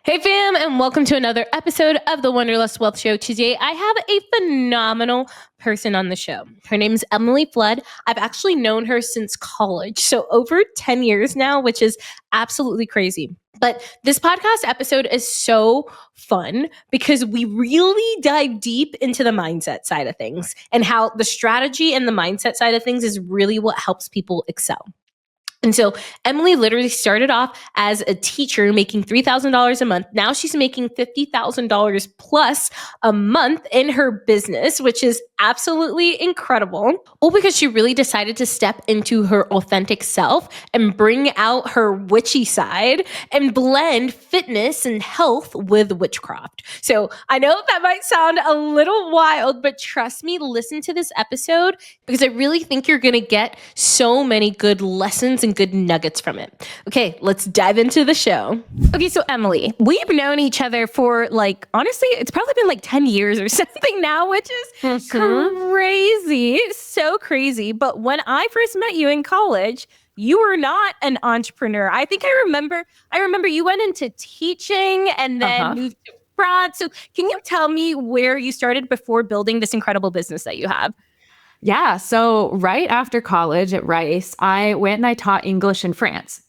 Hey fam, and welcome to another episode of the Wanderlust Wealth Show. Today I have a phenomenal person on the show. Her name is Emily Flood. I've actually known her since college, so over 10 years now, which is absolutely crazy. But this podcast episode is so fun because we really dive deep into the mindset side of things and how the strategy and the mindset side of things is really what helps people excel. And so Emily literally started off as a teacher making $3,000 a month. Now she's making $50,000 plus a month in her business, which is absolutely incredible. All because she really decided to step into her authentic self and bring out her witchy side and blend fitness and health with witchcraft. So I know that might sound a little wild, but trust me, listen to this episode because I really think you're going to get so many good lessons and good nuggets from it. Okay, let's dive into the show. Okay, so Emily, we've known each other for honestly, it's probably been 10 years or something now, which is crazy. It's so crazy. But when I first met you in college, you were not an entrepreneur. I think I remember you went into teaching and then moved to France. So can you tell me where you started before building this incredible business that you have? Yeah. So right after college at Rice, I went and I taught English in France.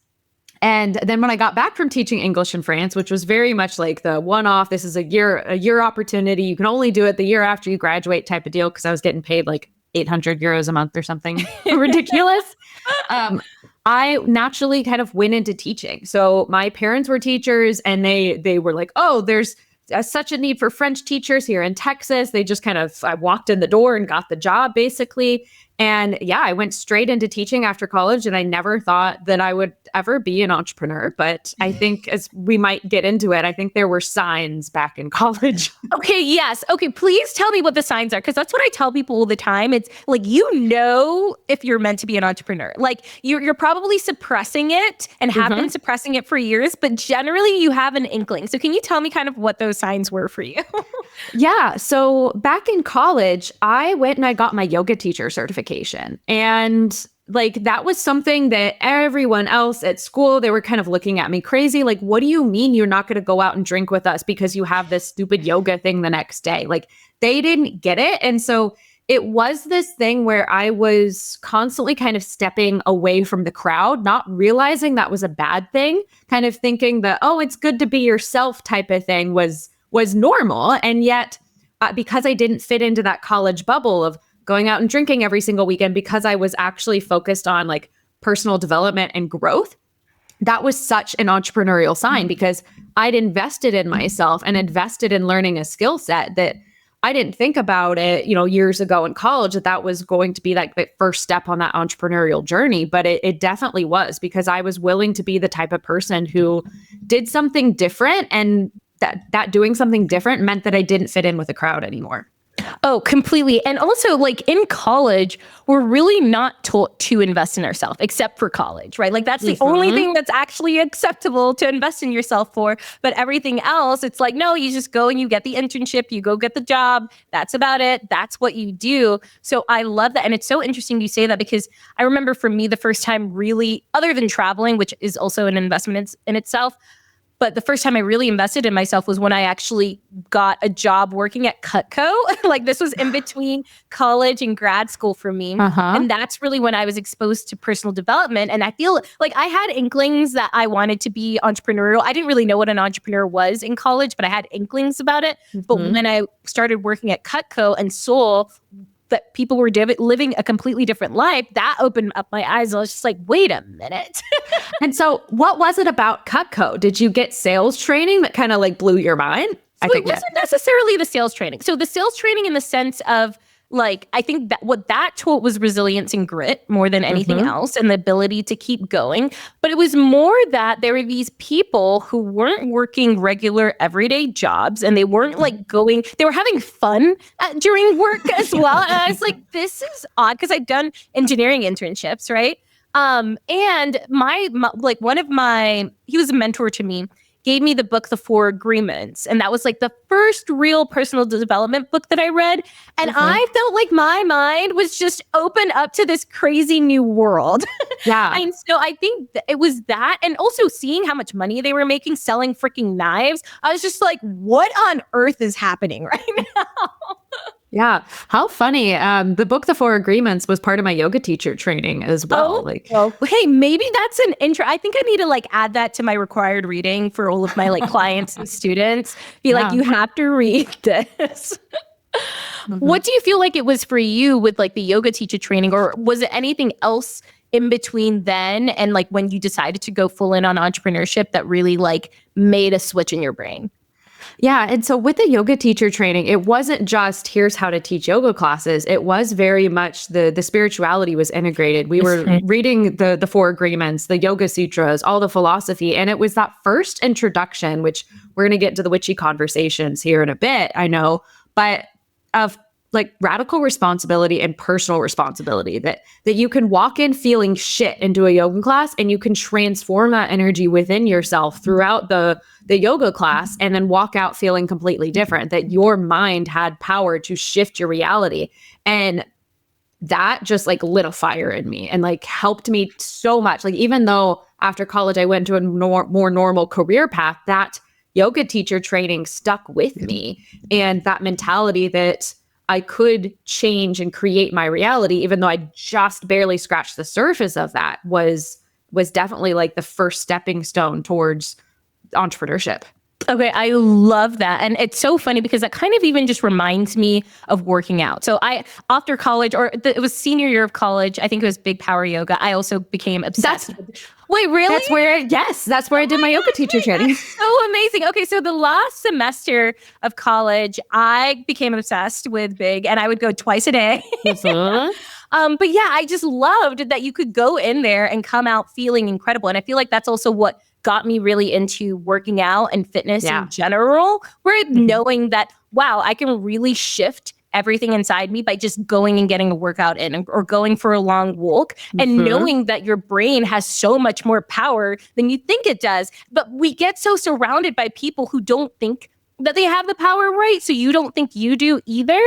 And then when I got back from teaching English in France, which was very much like the one-off, this is a year opportunity. You can only do it the year after you graduate type of deal, because I was getting paid like 800 euros a month or something ridiculous. I naturally kind of went into teaching. So my parents were teachers and they were like, oh, there's such a need for French teachers here in Texas. I walked in the door and got the job basically. And yeah, I went straight into teaching after college, and I never thought that I would ever be an entrepreneur. But I think, as we might get into it, I think there were signs back in college. Okay, yes. Okay, please tell me what the signs are, because that's what I tell people all the time. It's like, if you're meant to be an entrepreneur. Like you're probably suppressing it and have been suppressing it for years, but generally you have an inkling. So can you tell me kind of what those signs were for you? Yeah. So back in college, I went and I got my yoga teacher certification. And that was something that everyone else at school, they were kind of looking at me crazy. Like, what do you mean you're not going to go out and drink with us because you have this stupid yoga thing the next day? Like, they didn't get it. And so it was this thing where I was constantly kind of stepping away from the crowd, not realizing that was a bad thing, kind of thinking that, oh, it's good to be yourself type of thing was normal. And yet, because I didn't fit into that college bubble of going out and drinking every single weekend, because I was actually focused on personal development and growth, that was such an entrepreneurial sign, because I'd invested in myself and invested in learning a skill set that I didn't think about it, years ago in college, that was going to be the first step on that entrepreneurial journey. But it definitely was, because I was willing to be the type of person who did something different, and that doing something different meant that I didn't fit in with the crowd anymore. Oh, completely. And also, in college, we're really not taught to invest in ourselves, except for college, right? That's the only thing that's actually acceptable to invest in yourself for. But everything else, it's no, you just go and you get the internship, you go get the job. That's about it. That's what you do. So I love that. And it's so interesting you say that, because I remember for me, the first time really, other than traveling, which is also an investment in itself, but the first time I really invested in myself was when I actually got a job working at Cutco. This was in between college and grad school for me. And that's really when I was exposed to personal development. And I feel like I had inklings that I wanted to be entrepreneurial. I didn't really know what an entrepreneur was in college, but I had inklings about it. But when I started working at Cutco and saw that people were living a completely different life, that opened up my eyes. I was just like, wait a minute. And so what was it about Cutco? Did you get sales training that kind of blew your mind? So it wasn't necessarily the sales training. So the sales training in the sense of I think that what that taught was resilience and grit more than anything else, and the ability to keep going. But it was more that there were these people who weren't working regular everyday jobs, and they weren't they were having fun during work as well. And I was like, this is odd, because I'd done engineering internships, right? And my he was a mentor to me, gave me the book, The Four Agreements. And that was like the first real personal development book that I read. And I felt like my mind was just opened up to this crazy new world. Yeah. And so I think it was that. And also seeing how much money they were making selling freaking knives. I was just like, what on earth is happening right now? Yeah. How funny. The book, The Four Agreements, was part of my yoga teacher training as well. Hey, maybe that's an intro. I think I need to like add that to my required reading for all of my like clients and students. Be like, you have to read this. What do you feel like it was for you with like the yoga teacher training, or was it anything else in between then and like when you decided to go full in on entrepreneurship that really like made a switch in your brain? Yeah. And so with the yoga teacher training, it wasn't just here's how to teach yoga classes. It was very much the spirituality was integrated. We were reading the Four Agreements, the Yoga Sutras, all the philosophy. And it was that first introduction, which we're going to get into the witchy conversations here in a bit, I know, but of like radical responsibility and personal responsibility that you can walk in feeling shit into a yoga class and you can transform that energy within yourself throughout the yoga class and then walk out feeling completely different, that your mind had power to shift your reality. And that just like lit a fire in me and like helped me so much. Like, even though after college I went to a more normal career path, that yoga teacher training stuck with me. And that mentality that I could change and create my reality, even though I just barely scratched the surface of that, was definitely like the first stepping stone towards entrepreneurship. Okay, I love that. And it's so funny because that kind of even just reminds me of working out. So after college, it was senior year of college, I think it was Big Power Yoga, I also became obsessed. Wait, really? That's where I did my yoga teacher training. So amazing. Okay, so the last semester of college, I became obsessed with Big, and I would go twice a day. But yeah, I just loved that you could go in there and come out feeling incredible. And I feel like that's also what got me really into working out and fitness in general, where knowing that, wow, I can really shift everything inside me by just going and getting a workout in or going for a long walk and knowing that your brain has so much more power than you think it does. But we get so surrounded by people who don't think that they have the power, right? So you don't think you do either.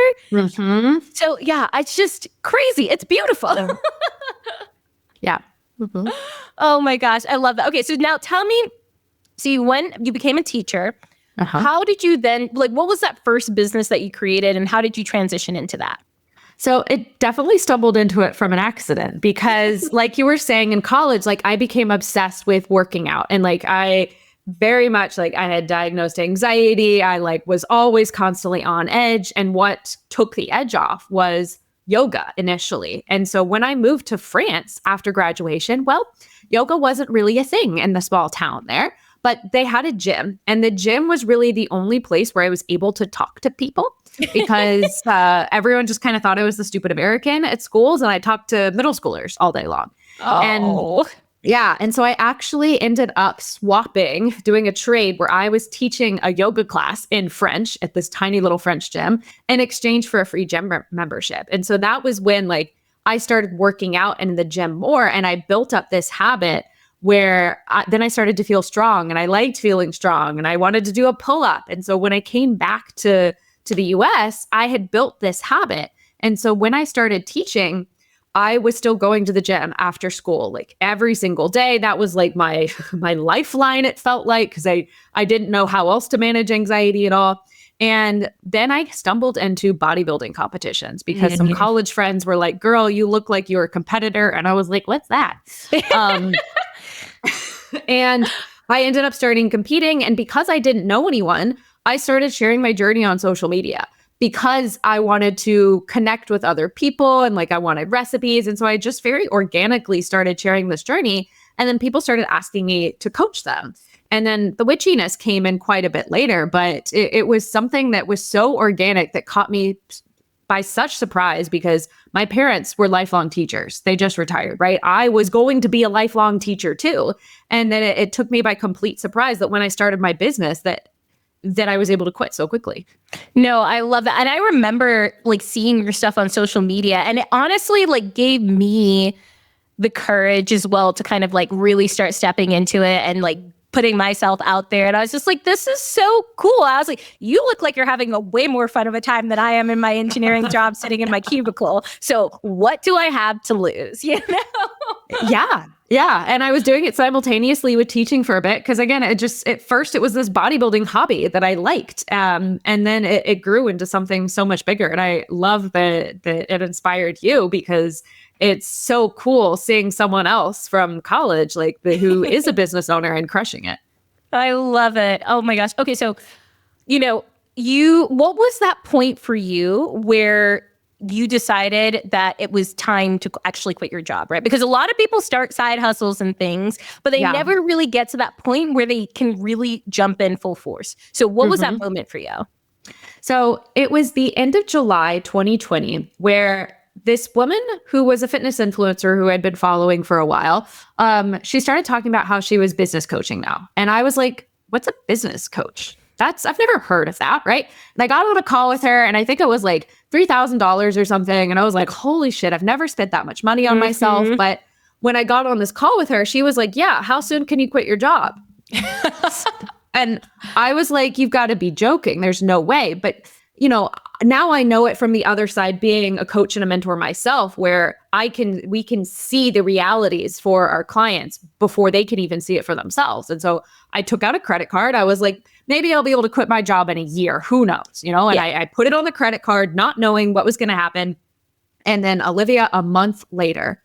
So yeah, it's just crazy. It's beautiful. Yeah. Oh my gosh, I love that. Okay, so now tell me, when you became a teacher, how did you then, like, what was that first business that you created and how did you transition into that? So it definitely stumbled into it from an accident because like you were saying in college, like I became obsessed with working out and like I very much like I had diagnosed anxiety. I like was always constantly on edge. And what took the edge off was yoga initially. And so when I moved to France after graduation, well, yoga wasn't really a thing in the small town there, but they had a gym and the gym was really the only place where I was able to talk to people because everyone just kind of thought I was the stupid American at schools and I talked to middle schoolers all day long. And so I actually ended up doing a trade where I was teaching a yoga class in French at this tiny little French gym in exchange for a free gym membership. And so that was when like I started working out in the gym more and I built up this habit where then I started to feel strong and I liked feeling strong and I wanted to do a pull-up. And so when I came back to the US, I had built this habit. And so when I started teaching, I was still going to the gym after school, like every single day. That was like my lifeline, it felt like, because I didn't know how else to manage anxiety at all. And then I stumbled into bodybuilding competitions because some college friends were like, girl, you look like you're a competitor. And I was like, what's that? And I ended up starting competing. And because I didn't know anyone, I started sharing my journey on social media because I wanted to connect with other people and like I wanted recipes. And so I just very organically started sharing this journey. And then people started asking me to coach them. And then the witchiness came in quite a bit later, but it was something that was so organic that caught me by such surprise because my parents were lifelong teachers. They just retired, right? I was going to be a lifelong teacher too. And then it took me by complete surprise that when I started my business that I was able to quit so quickly. No, I love that. And I remember like seeing your stuff on social media and it honestly like gave me the courage as well to kind of like really start stepping into it and like putting myself out there. And I was just like, this is so cool. I was like, you look like you're having a way more fun of a time than I am in my engineering job sitting in my cubicle. So what do I have to lose? You know? Yeah. Yeah. And I was doing it simultaneously with teaching for a bit. Cause again, at first it was this bodybuilding hobby that I liked. And then it grew into something so much bigger. And I love that it inspired you, because it's so cool seeing someone else from college, like who is a business owner and crushing it. I love it. Oh my gosh. Okay. So, what was that point for you where you decided that it was time to actually quit your job, right? Because a lot of people start side hustles and things, but they never really get to that point where they can really jump in full force. So what was that moment for you? So it was the end of July 2020, where this woman who was a fitness influencer who I'd been following for a while, she started talking about how she was business coaching now. And I was like, what's a business coach? I've never heard of that, right? And I got on a call with her, and I think it was like $3,000 or something. And I was like, holy shit, I've never spent that much money on myself. But when I got on this call with her, she was like, yeah, how soon can you quit your job? And I was like, you've got to be joking. There's no way. But, now I know it from the other side, being a coach and a mentor myself, where we can see the realities for our clients before they can even see it for themselves. And so I took out a credit card. I was like, maybe I'll be able to quit my job in a year. Who knows? And I put it on the credit card, not knowing what was going to happen. And then Olivia, a month later,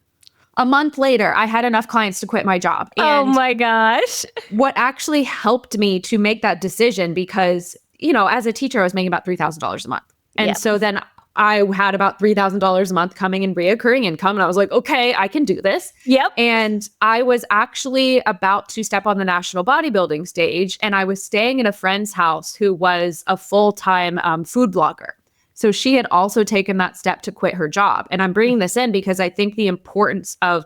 I had enough clients to quit my job. And oh my gosh. What actually helped me to make that decision, because, as a teacher, I was making about $3,000 a month. And so then I had about $3,000 a month coming in reoccurring income. And I was like, okay, I can do this. Yep. And I was actually about to step on the national bodybuilding stage. And I was staying in a friend's house who was a full-time food blogger. So she had also taken that step to quit her job. And I'm bringing this in because I think the importance of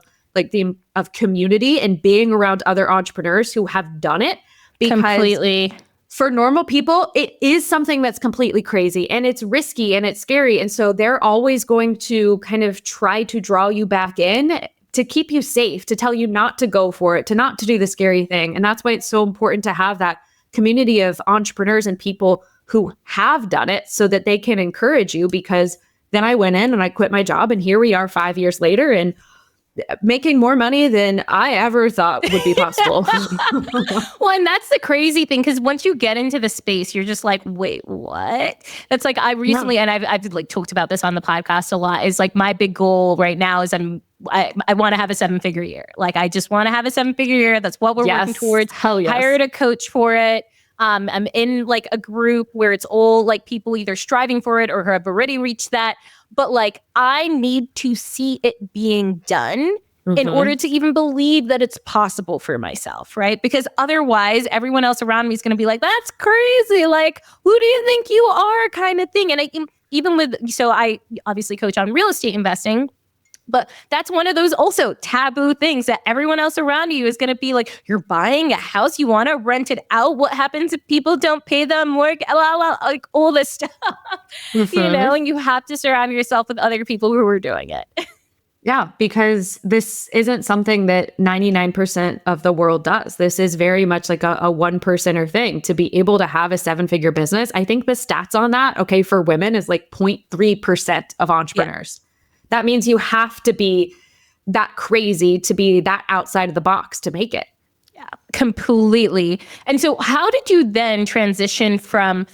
of community and being around other entrepreneurs who have done it. Because completely. For normal people, it is something that's completely crazy, and it's risky and it's scary. And so they're always going to kind of try to draw you back in to keep you safe, to tell you not to go for it, not to do the scary thing. And that's why it's so important to have that community of entrepreneurs and people who have done it, so that they can encourage you. Because then I went in and I quit my job, and here we are 5 years later, and making more money than I ever thought would be possible. Well, and that's the crazy thing, because once you get into the space, you're just like, wait, what? That's like, I recently, and I've like talked about this on the podcast a lot, is like my big goal right now is I want to have a 7-figure year. Like, I just want to have a 7-figure year. That's what we're working towards. Hell yes. Hired a coach for it. I'm in like a group where it's all like people either striving for it or who have already reached that. But like, I need to see it being done in order to even believe that it's possible for myself, right? Because otherwise, everyone else around me is going to be like, that's crazy. Like, who do you think you are, kind of thing. And I obviously coach on real estate investing. But that's one of those also taboo things that everyone else around you is going to be like, you're buying a house, you want to rent it out. What happens if people don't pay the mortgage? Like all this stuff, and you have to surround yourself with other people who are doing it. Yeah, because this isn't something that 99% of the world does. This is very much like a 1%er thing. To be able to have a 7-figure business, I think the stats on that, for women is like 0.3% of entrepreneurs. Yeah. That means you have to be that crazy to be that outside of the box to make it. Yeah, completely. And so how did you then transition from,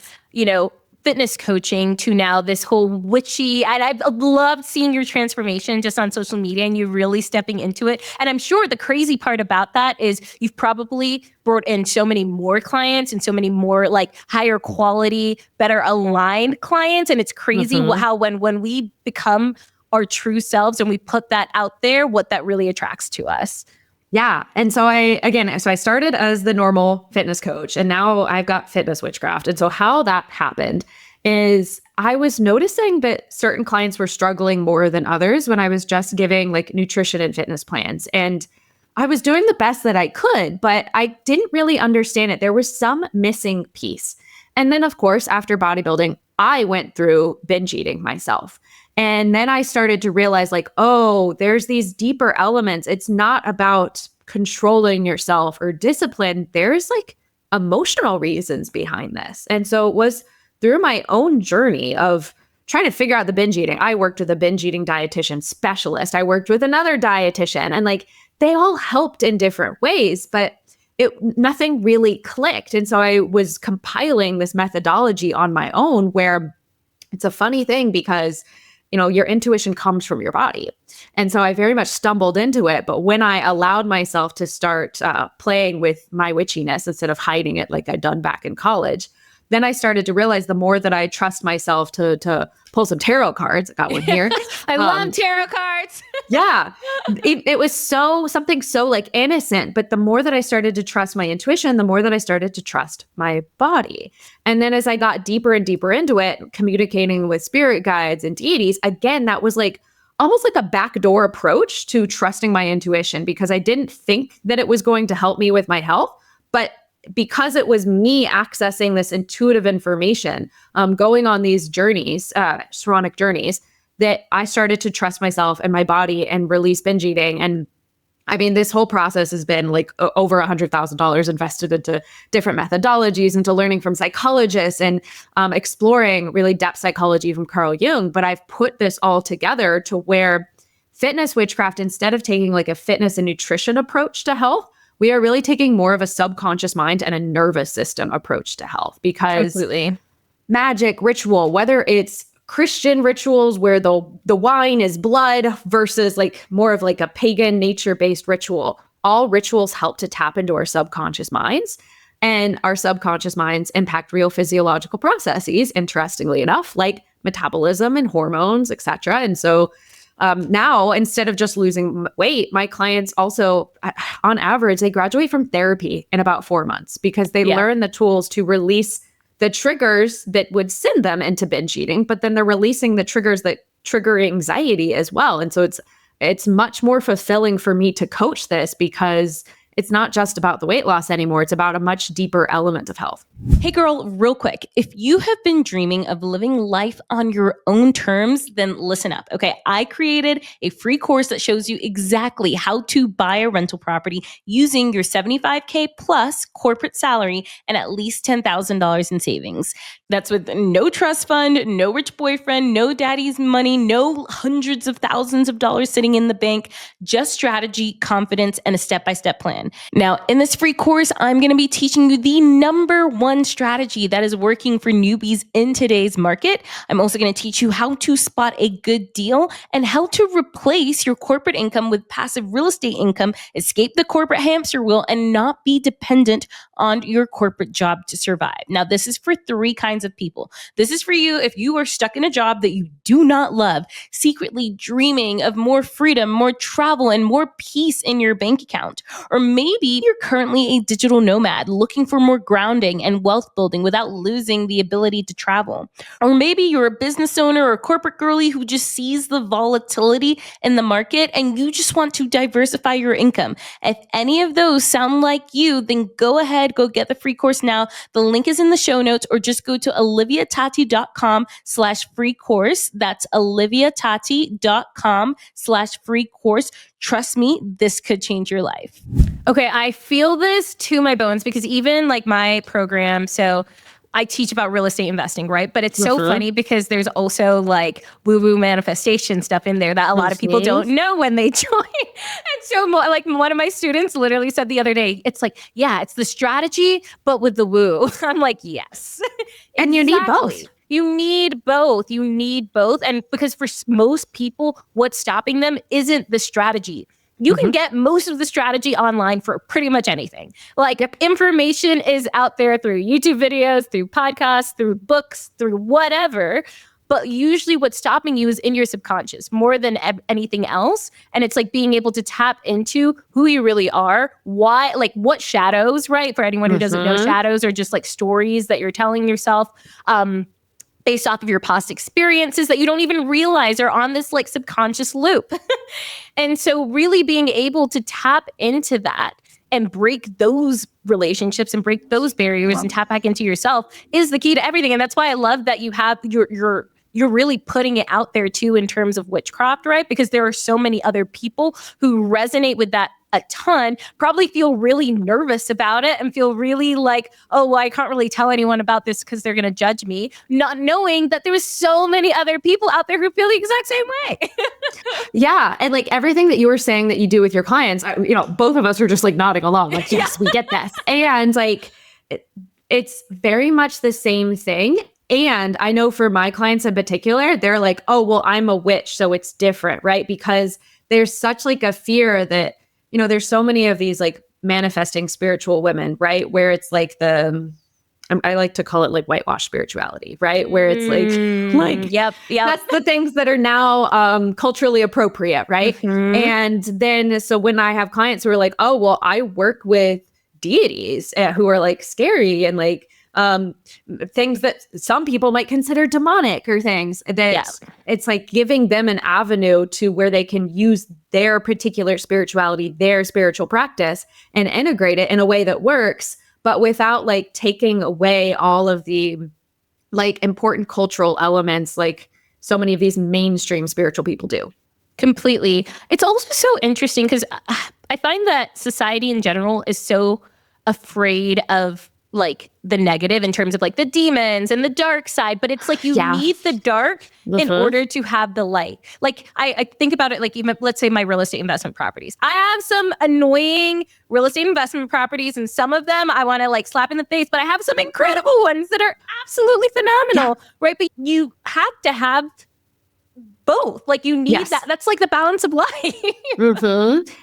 fitness coaching to now this whole witchy, and I've loved seeing your transformation just on social media and you really stepping into it. And I'm sure the crazy part about that is you've probably brought in so many more clients and so many more like higher quality, better aligned clients. And it's crazy how when we become our true selves and we put that out there, what that really attracts to us. Yeah. And so I started as the normal fitness coach, and now I've got Fitness Witchcraft. And so how that happened is I was noticing that certain clients were struggling more than others when I was just giving like nutrition and fitness plans. And I was doing the best that I could, but I didn't really understand it. There was some missing piece. And then of course, after bodybuilding, I went through binge eating myself. And then I started to realize like, oh, there's these deeper elements. It's not about controlling yourself or discipline, there's like emotional reasons behind this. And so it was through my own journey of trying to figure out the binge eating. I worked with a binge eating dietitian specialist. I worked with another dietitian, and like they all helped in different ways, but nothing really clicked. And so I was compiling this methodology on my own, where it's a funny thing because, you know, your intuition comes from your body. And so I very much stumbled into it. But when I allowed myself to start playing with my witchiness instead of hiding it like I'd done back in college, then I started to realize the more that I trust myself to pull some tarot cards. I got one here. I love tarot cards. Yeah. It was something so like innocent, but the more that I started to trust my intuition, the more that I started to trust my body. And then as I got deeper and deeper into it, communicating with spirit guides and deities, again, that was like almost like a backdoor approach to trusting my intuition, because I didn't think that it was going to help me with my health, but because it was me accessing this intuitive information, going on these journeys, shamanic journeys, that I started to trust myself and my body and release binge eating. And I mean, this whole process has been like over $100,000 invested into different methodologies, into learning from psychologists and exploring really depth psychology from Carl Jung. But I've put this all together to where fitness witchcraft, instead of taking like a fitness and nutrition approach to health, we are really taking more of a subconscious mind and a nervous system approach to health, because Absolutely. magic, ritual, whether it's Christian rituals where the wine is blood versus like more of like a pagan nature-based ritual, all rituals help to tap into our subconscious minds, and our subconscious minds impact real physiological processes, interestingly enough, like metabolism and hormones, etc. And so now, instead of just losing weight, my clients also, on average, they graduate from therapy in about 4 months, because they learn the tools to release the triggers that would send them into binge eating, but then they're releasing the triggers that trigger anxiety as well. And so it's much more fulfilling for me to coach this, because it's not just about the weight loss anymore. It's about a much deeper element of health. Hey girl, real quick. If you have been dreaming of living life on your own terms, then listen up. Okay. I created a free course that shows you exactly how to buy a rental property using your $75K plus corporate salary and at least $10,000 in savings. That's with no trust fund, no rich boyfriend, no daddy's money, no hundreds of thousands of dollars sitting in the bank, just strategy, confidence, and a step-by-step plan. Now, in this free course, I'm going to be teaching you the number one strategy that is working for newbies in today's market. I'm also going to teach you how to spot a good deal and how to replace your corporate income with passive real estate income, escape the corporate hamster wheel, and not be dependent on your corporate job to survive. Now, this is for three kinds of people. This is for you if you are stuck in a job that you do not love, secretly dreaming of more freedom, more travel, and more peace in your bank account. Or maybe you're currently a digital nomad looking for more grounding and wealth building without losing the ability to travel. Or maybe you're a business owner or a corporate girly who just sees the volatility in the market and you just want to diversify your income. If any of those sound like you, then go ahead, go get the free course now. The link is in the show notes, or just go to oliviatati.com/free course. That's oliviatati.com/free course. Trust me, this could change your life. Okay, I feel this to my bones, because even like my program, so I teach about real estate investing, right? But it's so funny because there's also like woo-woo manifestation stuff in there that a lot of people don't know when they join. And so like one of my students literally said the other day, it's like, yeah, it's the strategy, but with the woo. I'm like, yes. And you need both. You need both. You need both. And because for most people, what's stopping them isn't the strategy. You can get most of the strategy online for pretty much anything. Like information is out there through YouTube videos, through podcasts, through books, through whatever. But usually what's stopping you is in your subconscious more than anything else. And it's like being able to tap into who you really are, why, like what shadows, right? For anyone who doesn't know, shadows are just like stories that you're telling yourself, based off of your past experiences that you don't even realize are on this like subconscious loop. And so really being able to tap into that and break those relationships and break those barriers and tap back into yourself is the key to everything. And that's why I love that you have you're really putting it out there too in terms of witchcraft, right? Because there are so many other people who resonate with that a ton, probably feel really nervous about it and feel really like, oh, well, I can't really tell anyone about this because they're going to judge me, not knowing that there's so many other people out there who feel the exact same way. Yeah. And like everything that you were saying that you do with your clients, both of us are just like nodding along, like, yes, we get this. And like, it's very much the same thing. And I know for my clients in particular, they're like, oh, well, I'm a witch, so it's different, right? Because there's such like a fear that, there's so many of these like manifesting spiritual women, right? Where it's like I like to call it like whitewash spirituality, right? Where it's like, yep. That's the things that are now culturally appropriate, right? Mm-hmm. And then, so when I have clients who are like, oh, well, I work with deities who are like scary and like things that some people might consider demonic or things that it's like giving them an avenue to where they can use their particular spirituality, their spiritual practice, and integrate it in a way that works, but without like taking away all of the like important cultural elements like so many of these mainstream spiritual people do. Completely. It's also so interesting because I find that society in general is so afraid of like the negative in terms of like the demons and the dark side, but it's like you need the dark in order to have the light. Like I think about it like even let's say my real estate investment properties. I have some annoying real estate investment properties and some of them I want to like slap in the face, but I have some incredible ones that are absolutely phenomenal, right? But you have to have both. Like you need that. That's like the balance of life.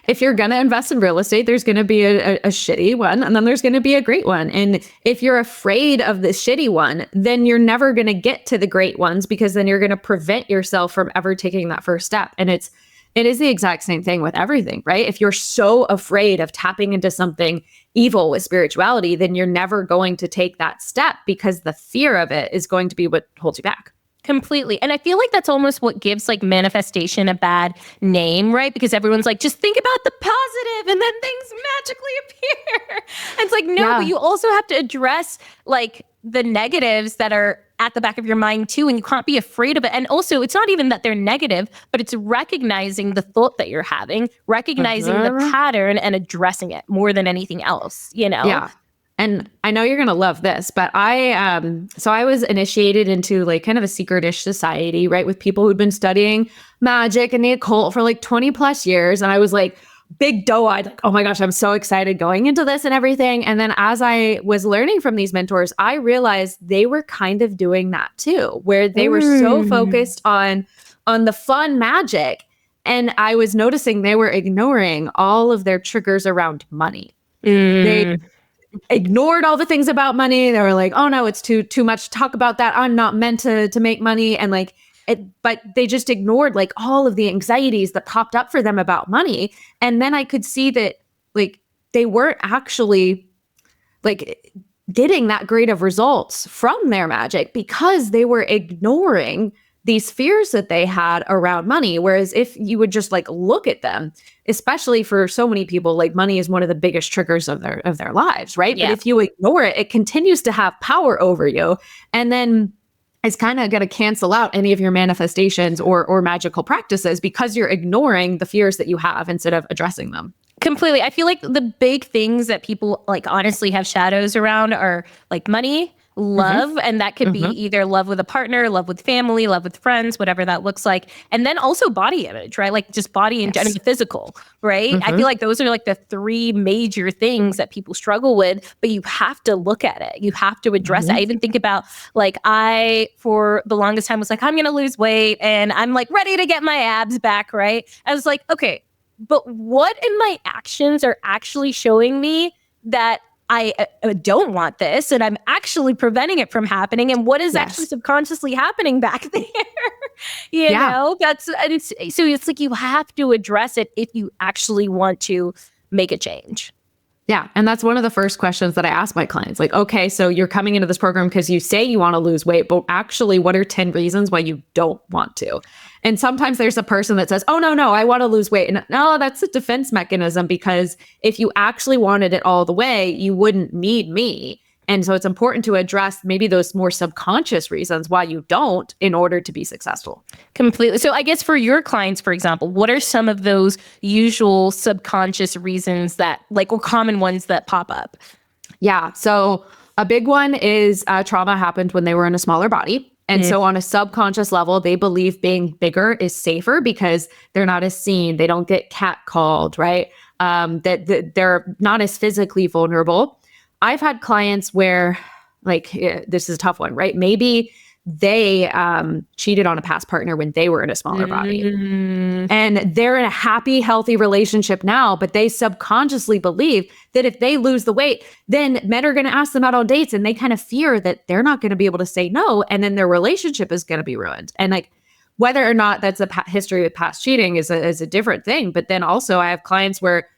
If you're going to invest in real estate, there's going to be a shitty one and then there's going to be a great one. And if you're afraid of the shitty one, then you're never going to get to the great ones because then you're going to prevent yourself from ever taking that first step. And it is the exact same thing with everything, right? If you're so afraid of tapping into something evil with spirituality, then you're never going to take that step because the fear of it is going to be what holds you back. Completely. And I feel like that's almost what gives like manifestation a bad name, right? Because everyone's like, just think about the positive and then things magically appear. And it's like, no, but you also have to address like the negatives that are at the back of your mind too. And you can't be afraid of it. And also it's not even that they're negative, but it's recognizing the thought that you're having, recognizing the pattern and addressing it more than anything else, Yeah. And I know you're going to love this, but I was initiated into like kind of a secret-ish society, right? With people who'd been studying magic and the occult for like 20 plus years. And I was like big doe-eyed, like, oh my gosh, I'm so excited going into this and everything. And then as I was learning from these mentors, I realized they were kind of doing that too, where they were so focused on the fun magic. And I was noticing they were ignoring all of their triggers around money. They ignored all the things about money. They were like, oh no, it's too much to talk about that. I'm not meant to make money. And like but they just ignored like all of the anxieties that popped up for them about money. And then I could see that like they weren't actually like getting that great of results from their magic because they were ignoring these fears that they had around money. Whereas if you would just like look at them, especially for so many people, like money is one of the biggest triggers of their lives, right? Yeah. But if you ignore it, it continues to have power over you. And then it's kind of going to cancel out any of your manifestations or magical practices because you're ignoring the fears that you have instead of addressing them. Completely. I feel like the big things that people like honestly have shadows around are like money, love, and that could be either love with a partner, love with family, love with friends, whatever that looks like. And then also body image, right? Like just body and physical, right? I feel like those are like the three major things that people struggle with, but you have to look at it. You have to address it. I even think about like I, for the longest time was like, I'm going to lose weight and I'm like ready to get my abs back, right? I was like, okay, but what in my actions are actually showing me that I don't want this and I'm actually preventing it from happening? And what is actually subconsciously happening back there? you know, so it's like you have to address it if you actually want to make a change. Yeah. And that's one of the first questions that I ask my clients. Like, okay, so you're coming into this program because you say you want to lose weight, but actually, what are 10 reasons why you don't want to? And sometimes there's a person that says, oh, no, I want to lose weight. And no, that's a defense mechanism, because if you actually wanted it all the way, you wouldn't need me. And so it's important to address maybe those more subconscious reasons why you don't in order to be successful. Completely. So I guess for your clients, for example, what are some of those usual subconscious reasons that or common ones that pop up? Yeah. So a big one is trauma happened when they were in a smaller body. And so on a subconscious level, they believe being bigger is safer because they're not as seen. They don't get catcalled, right? That they're not as physically vulnerable. I've had clients where this is a tough one, right? Maybe they cheated on a past partner when they were in a smaller body. And they're in a happy, healthy relationship now, but they subconsciously believe that if they lose the weight, then men are going to ask them out on dates, and they kind of fear that they're not going to be able to say no, and then their relationship is going to be ruined. And whether or not that's a history with past cheating is a different thing. But then also I have clients where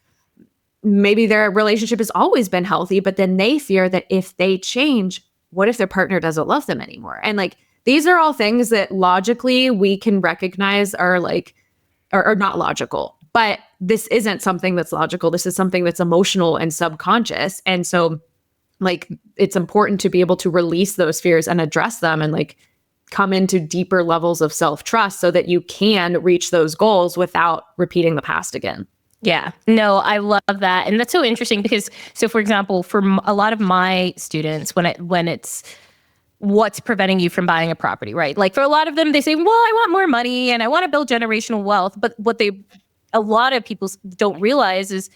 maybe their relationship has always been healthy, but then they fear that if they change, what if their partner doesn't love them anymore? And these are all things that logically we can recognize are not logical, but this isn't something that's logical. This is something that's emotional and subconscious. And so it's important to be able to release those fears and address them and come into deeper levels of self-trust so that you can reach those goals without repeating the past again. Yeah, no, I love that. And that's so interesting because, so for example, for a lot of my students, when it's what's preventing you from buying a property, right? For a lot of them, they say, well, I want more money and I want to build generational wealth. But a lot of people don't realize is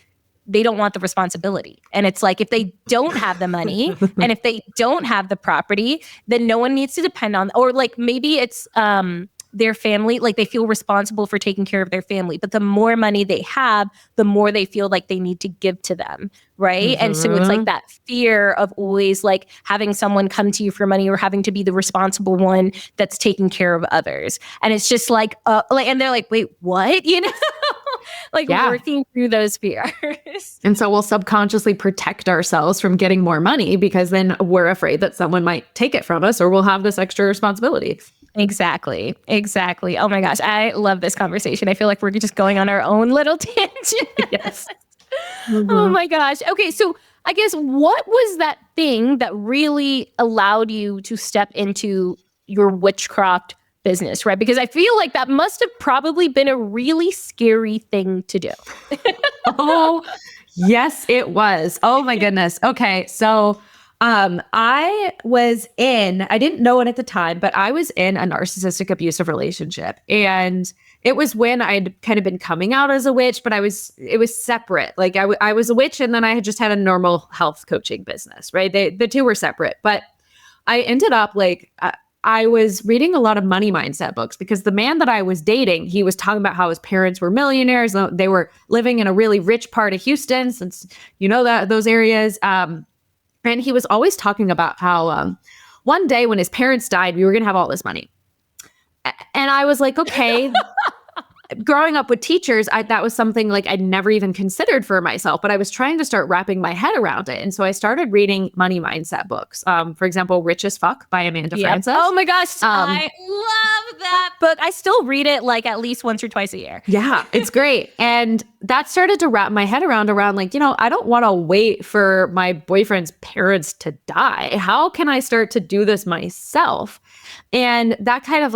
they don't want the responsibility. And it's if they don't have the money and if they don't have the property, then no one needs to depend on, or maybe it's, their family, they feel responsible for taking care of their family. But the more money they have, the more they feel like they need to give to them, right? And so it's that fear of always having someone come to you for money or having to be the responsible one that's taking care of others. And it's just and they're wait, what? Working through those fears. And so we'll subconsciously protect ourselves from getting more money because then we're afraid that someone might take it from us or we'll have this extra responsibility. Exactly. Oh my gosh. I love this conversation. I feel like we're just going on our own little tangent. Yes. Oh my gosh. Okay. So I guess what was that thing that really allowed you to step into your witchcraft business, right? Because I feel like that must have probably been a really scary thing to do. Oh, yes, it was. Oh my goodness. Okay. So I didn't know it at the time, but I was in a narcissistic abusive relationship. And it was when I'd kind of been coming out as a witch, but it was separate. I was a witch and then I had just had a normal health coaching business, right? The two were separate, but I ended up I was reading a lot of money mindset books because the man that I was dating, he was talking about how his parents were millionaires. They were living in a really rich part of Houston, since those areas. And he was always talking about how one day when his parents died, we were going to have all this money. And I was like, okay. Growing up with teachers, that was something I'd never even considered for myself, but I was trying to start wrapping my head around it. And so I started reading money mindset books. For example, Rich as Fuck by Amanda Frances. Oh my gosh. I love that book. I still read it at least once or twice a year. Yeah, it's great. And that started to wrap my head around I don't want to wait for my boyfriend's parents to die. How can I start to do this myself? And that kind of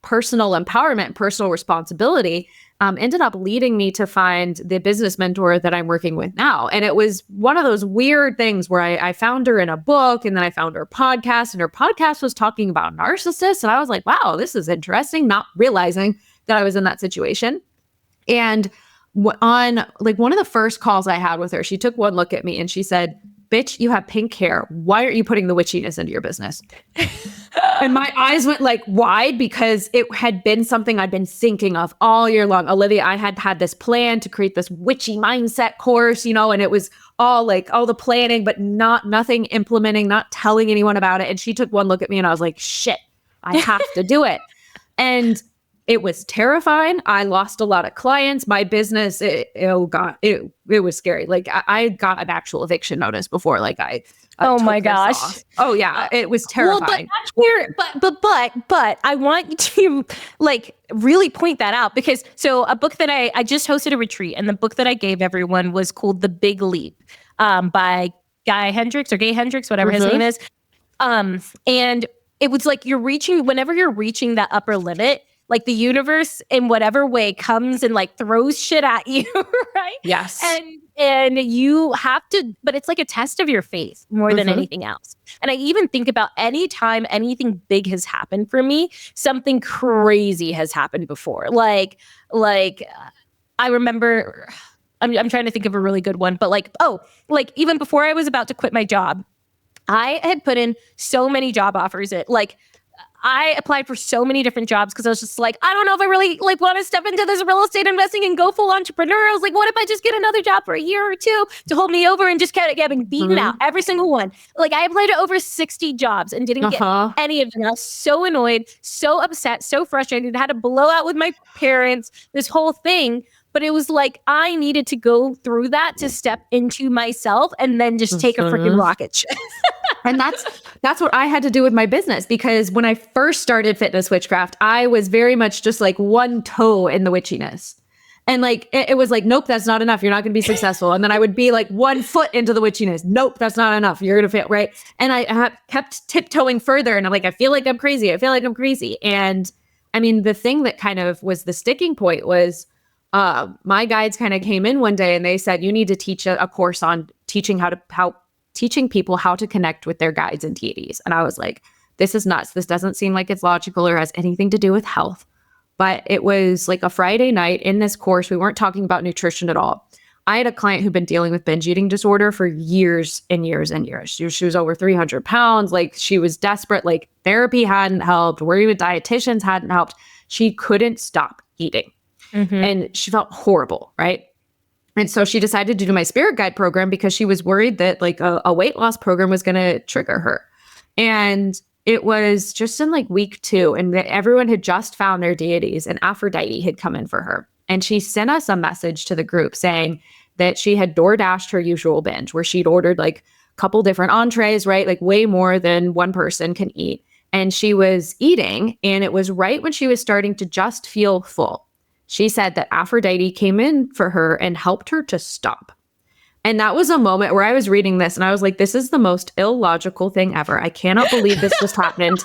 personal empowerment, personal responsibility ended up leading me to find the business mentor that I'm working with now. And it was one of those weird things where I found her in a book and then I found her podcast, and her podcast was talking about narcissists. And I was like, wow, this is interesting, not realizing that I was in that situation. And on one of the first calls I had with her, she took one look at me and she said, bitch, you have pink hair. Why aren't you putting the witchiness into your business? And my eyes went wide because it had been something I'd been thinking of all year long. Olivia, I had this plan to create this witchy mindset course, and it was all all the planning, but nothing implementing, not telling anyone about it. And she took one look at me and I was like, shit, I have to do it. And it was terrifying. I lost a lot of clients. My business, it was scary. I got an actual eviction notice before I oh my gosh. Oh yeah, it was terrifying. Well, but I want you to really point that out because a book that I just hosted a retreat, and the book that I gave everyone was called The Big Leap by Guy Hendricks or Gay Hendricks, whatever his name is. And it was like whenever you're reaching that upper limit, like the universe in whatever way comes and like throws shit at you, right? Yes. And you have to, but it's like a test of your faith more than anything else. And I even think about any time anything big has happened for me, something crazy has happened before. Like I remember, I'm trying to think of a really good one, but like even before I was about to quit my job, I had put in so many job offers. I applied for so many different jobs because I was just like, I don't know if I really like want to step into this real estate investing and go full entrepreneur. I was like, what if I just get another job for a year or two to hold me over and just kept getting beaten out every single one? Like I applied to over 60 jobs and didn't get any of them. I was so annoyed, so upset, so frustrated. I had a blowout with my parents, this whole thing. But it was like I needed to go through that to step into myself and then just take a freaking rocket ship. And that's what I had to do with my business, because when I first started Fitness Witchcraft, I was very much just like one toe in the witchiness. And like, it was like, nope, that's not enough. You're not going to be successful. And then I would be like 1 foot into the witchiness. Nope, that's not enough. You're going to fail, right? And I kept tiptoeing further. And I'm like, I feel like I'm crazy. I feel like I'm crazy. And I mean, the thing that kind of was the sticking point was my guides kind of came in one day and they said, you need to teach a course on teaching people how to connect with their guides and deities. And I was like, this is nuts. This doesn't seem like it's logical or has anything to do with health. But it was like a Friday night in this course. We weren't talking about nutrition at all. I had a client who'd been dealing with binge eating disorder for years and years and years. She was over 300 pounds. Like she was desperate. Like therapy hadn't helped. Working with dietitians hadn't helped. She couldn't stop eating. And she felt horrible, right? And so she decided to do my spirit guide program because she was worried that like a weight loss program was going to trigger her. And it was just in like week 2, and that everyone had just found their deities, and Aphrodite had come in for her. And she sent us a message to the group saying that she had DoorDashed her usual binge, where she'd ordered like a couple different entrees, right? Like way more than one person can eat. And she was eating, and it was right when she was starting to just feel full. She said that Aphrodite came in for her and helped her to stop. And that was a moment where I was reading this and I was like, this is the most illogical thing ever. I cannot believe this just happened.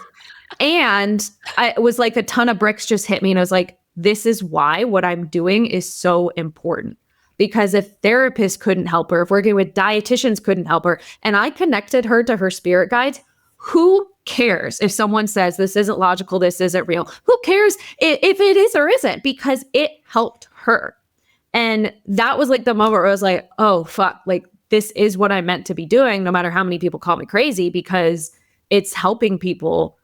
And it was like a ton of bricks just hit me. And I was like, this is why what I'm doing is so important. Because if therapists couldn't help her, if working with dietitians couldn't help her, and I connected her to her spirit guides, who cares if someone says this isn't logical, this isn't real? Who cares if it is or isn't? Because it helped her. And that was like the moment where I was like, oh, fuck, like this is what I'm meant to be doing, no matter how many people call me crazy, because it's helping people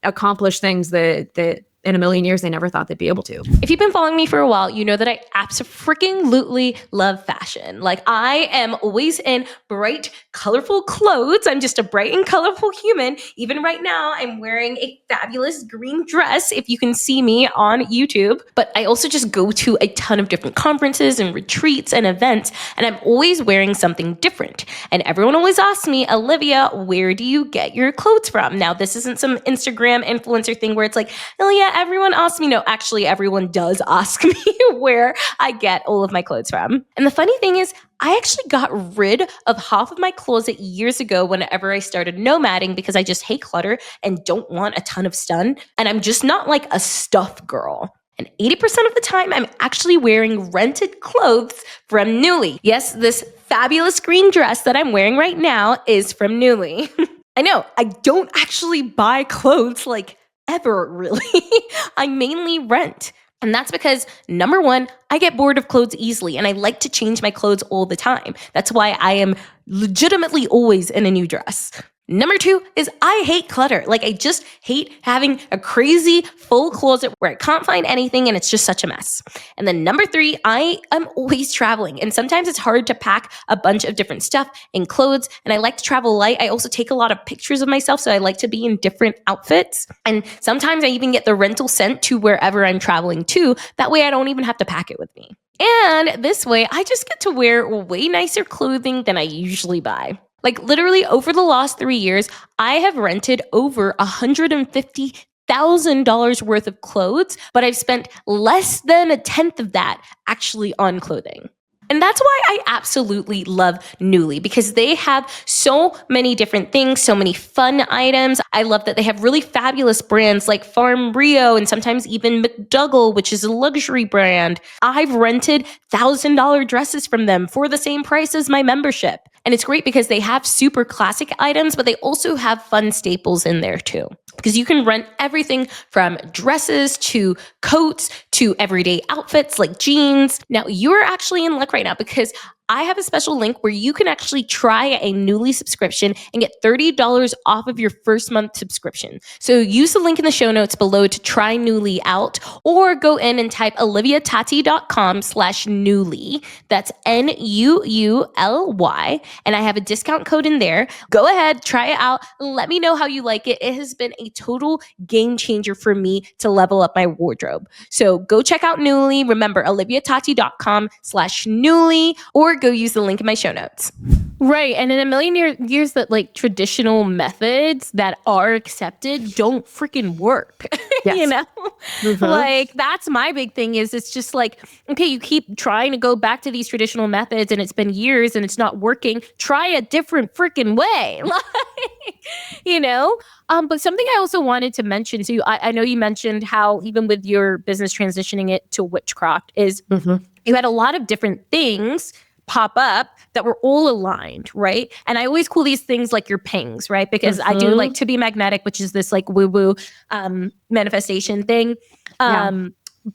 accomplish things that in a million years they never thought they'd be able to. If you've been following me for a while, you know that I absolutely love fashion. Like I am always in bright, colorful clothes. I'm just a bright and colorful human. Even right now, I'm wearing a fabulous green dress, if you can see me on YouTube. But I also just go to a ton of different conferences and retreats and events, and I'm always wearing something different. And everyone always asks me, Olivia, where do you get your clothes from? Now, this isn't some Instagram influencer thing where it's like, oh yeah, everyone asks me. No, actually, everyone does ask me where I get all of my clothes from. And the funny thing is, I actually got rid of half of my closet years ago whenever I started nomading, because I just hate clutter and don't want a ton of stuff. And I'm just not like a stuff girl. And 80% of the time, I'm actually wearing rented clothes from Nuuly. Yes, this fabulous green dress that I'm wearing right now is from Nuuly. I know, I don't actually buy clothes like ever, really. I mainly rent. And that's because, number one, I get bored of clothes easily and I like to change my clothes all the time. That's why I am legitimately always in a new dress. Number two is I hate clutter. Like I just hate having a crazy full closet where I can't find anything and it's just such a mess. And then number three, I am always traveling. And sometimes it's hard to pack a bunch of different stuff and clothes. And I like to travel light. I also take a lot of pictures of myself. So I like to be in different outfits. And sometimes I even get the rental sent to wherever I'm traveling to. That way I don't even have to pack it with me. And this way I just get to wear way nicer clothing than I usually buy. Like literally over the last 3 years, I have rented over $150,000 worth of clothes, but I've spent less than a tenth of that actually on clothing. And that's why I absolutely love Nuuly, because they have so many different things, so many fun items. I love that they have really fabulous brands like Farm Rio and sometimes even McDougall, which is a luxury brand. I've rented $1,000 dresses from them for the same price as my membership. And it's great because they have super classic items, but they also have fun staples in there too. Because you can rent everything from dresses to coats to everyday outfits like jeans. Now, you're actually in luck right now because I have a special link where you can actually try a Nuuly subscription and get $30 off of your first month subscription. So use the link in the show notes below to try Nuuly out, or go in and type oliviatati.com/Nuuly. That's Nuuly. And I have a discount code in there. Go ahead, try it out. Let me know how you like it. It has been a total game changer for me to level up my wardrobe. So go check out Nuuly. Remember, oliviatati.com/Nuuly, or go use the link in my show notes. Right. And in a million years that like traditional methods that are accepted don't freaking work. Yes. You know? Like that's my big thing is it's just like, okay, you keep trying to go back to these traditional methods and it's been years and it's not working. Try a different freaking way. Like, you know? But something I also wanted to mention too, I know you mentioned how even with your business transitioning it to Witchcraft is you had a lot of different things pop up that were all aligned, right? And I always call these things like your pings, right? Because I do like to be magnetic, which is this like woo-woo manifestation thing.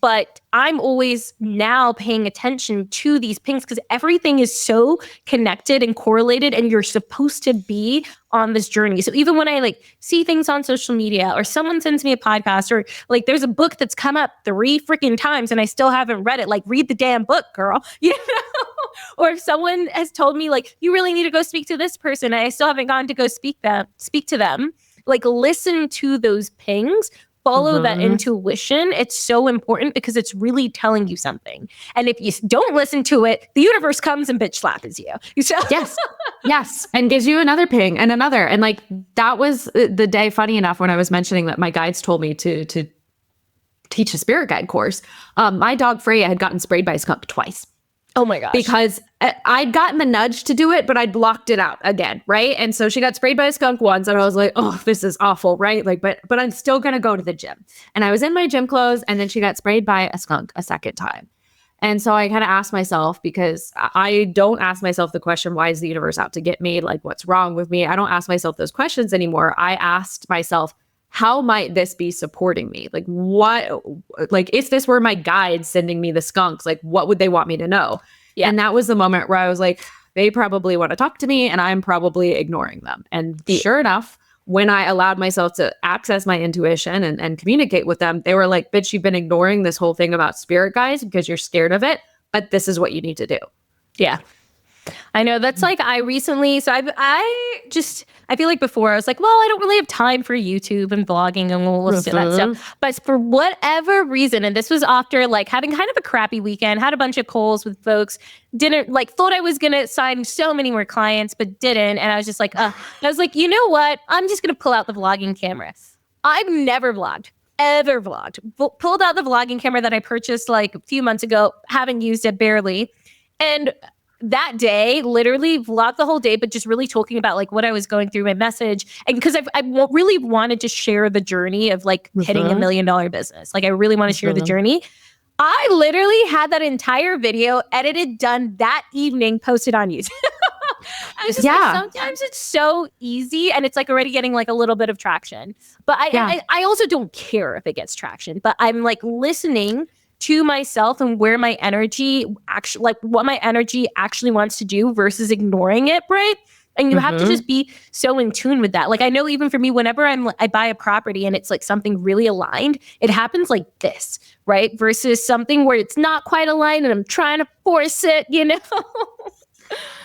But I'm always now paying attention to these pings because everything is so connected and correlated and you're supposed to be on this journey. So even when I like see things on social media or someone sends me a podcast or like there's a book that's come up 3 freaking times and I still haven't read it, like read the damn book, girl. You know? Or if someone has told me like, you really need to go speak to this person and I still haven't gone to go speak to them, like listen to those pings. Follow that intuition. It's so important because it's really telling you something. And if you don't listen to it, the universe comes and bitch slaps you. Yes. And gives you another ping and another. And like, that was the day, funny enough, when I was mentioning that my guides told me to teach a spirit guide course. My dog Freya had gotten sprayed by a skunk twice. Oh my gosh. Because I'd gotten the nudge to do it, but I'd blocked it out again, right? And so she got sprayed by a skunk once and I was like, oh, this is awful, right? Like, but I'm still going to go to the gym. And I was in my gym clothes and then she got sprayed by a skunk a second time. And so I kind of asked myself, because I don't ask myself the question, why is the universe out to get me? Like, what's wrong with me? I don't ask myself those questions anymore. I asked myself, how might this be supporting me? Like if this were my guides sending me the skunks, like what would they want me to know? Yeah. And that was the moment where I was like, they probably want to talk to me and I'm probably ignoring them. And sure enough, when I allowed myself to access my intuition and communicate with them, they were like, bitch, you've been ignoring this whole thing about spirit guides because you're scared of it, but this is what you need to do. Yeah. I know that's like I feel like before I was like, well, I don't really have time for YouTube and vlogging and all of that stuff. But for whatever reason, and this was after like having kind of a crappy weekend, had a bunch of calls with folks, thought I was going to sign so many more clients, but didn't. And I was just like, I was like, you know what? I'm just going to pull out the vlogging camera. I've never vlogged. Ever vlogged. Pulled out the vlogging camera that I purchased like a few months ago, haven't used it barely. And that day, literally vlogged the whole day, but just really talking about like what I was going through, my message. And because I really wanted to share the journey of like hitting $1 million business. Like I really want to share the journey. I literally had that entire video edited, done that evening, posted on YouTube. Like, sometimes it's so easy and it's like already getting like a little bit of traction. But I also don't care if it gets traction, but I'm like listening to myself and where my energy actually, like what my energy actually wants to do versus ignoring it, right? And you have to just be so in tune with that. Like I know even for me, whenever I buy a property and it's like something really aligned, it happens like this, right? Versus something where it's not quite aligned and I'm trying to force it, you know?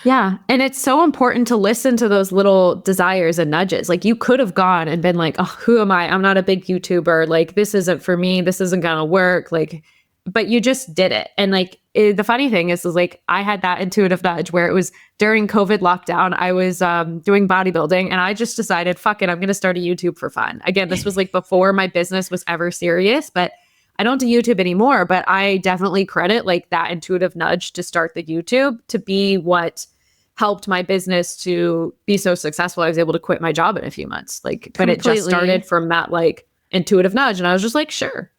Yeah. And it's so important to listen to those little desires and nudges. Like you could have gone and been like, oh, who am I? I'm not a big YouTuber. Like this isn't for me. This isn't going to work. Like, but you just did it. And like, the funny thing is like, I had that intuitive nudge where it was during COVID lockdown. I was doing bodybuilding and I just decided, fuck it, I'm going to start a YouTube for fun. Again, this was like before my business was ever serious, but I don't do YouTube anymore, but I definitely credit like that intuitive nudge to start the YouTube to be what helped my business to be so successful. I was able to quit my job in a few months. Like, but it just started from that like intuitive nudge. And I was just like, sure.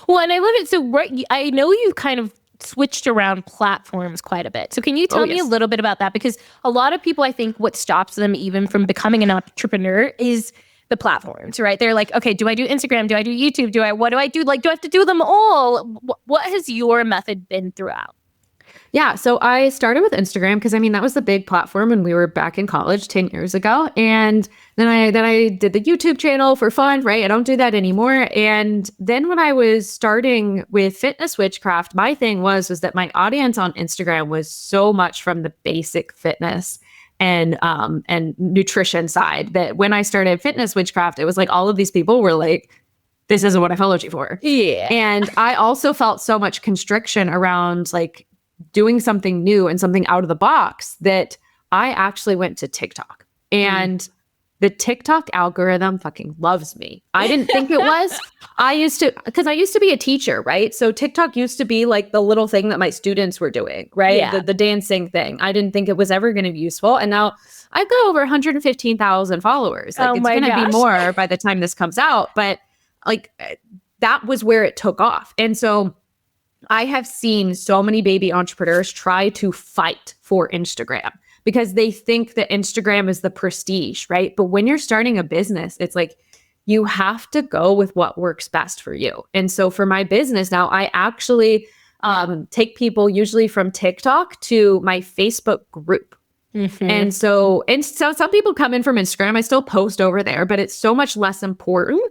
Well, and I love it. So I know you've kind of switched around platforms quite a bit. So can you tell me a little bit about that? Because a lot of people, I think what stops them even from becoming an entrepreneur is the platforms, right? They're like, okay, do I do Instagram? Do I do YouTube? What do I do? Like, do I have to do them all? What has your method been throughout? Yeah. So I started with Instagram because I mean, that was the big platform when we were back in college 10 years ago. And then I did the YouTube channel for fun, right? I don't do that anymore. And then when I was starting with Fitness Witchcraft, my thing was that my audience on Instagram was so much from the basic fitness and nutrition side that when I started Fitness Witchcraft, it was like all of these people were like, this isn't what I followed you for. Yeah. And I also felt so much constriction around like doing something new and something out of the box that I actually went to TikTok. And the TikTok algorithm fucking loves me. I didn't think it was. I used to be a teacher, right? So TikTok used to be like the little thing that my students were doing, right? Yeah. The dancing thing. I didn't think it was ever going to be useful. And now I've got over 115,000 followers. Like it's going to be more by the time this comes out. But like that was where it took off. And so I have seen so many baby entrepreneurs try to fight for Instagram because they think that Instagram is the prestige, right? But when you're starting a business, it's like you have to go with what works best for you. And so for my business now, I actually take people usually from TikTok to my Facebook group. Mm-hmm. And so some people come in from Instagram. I still post over there, but it's so much less important.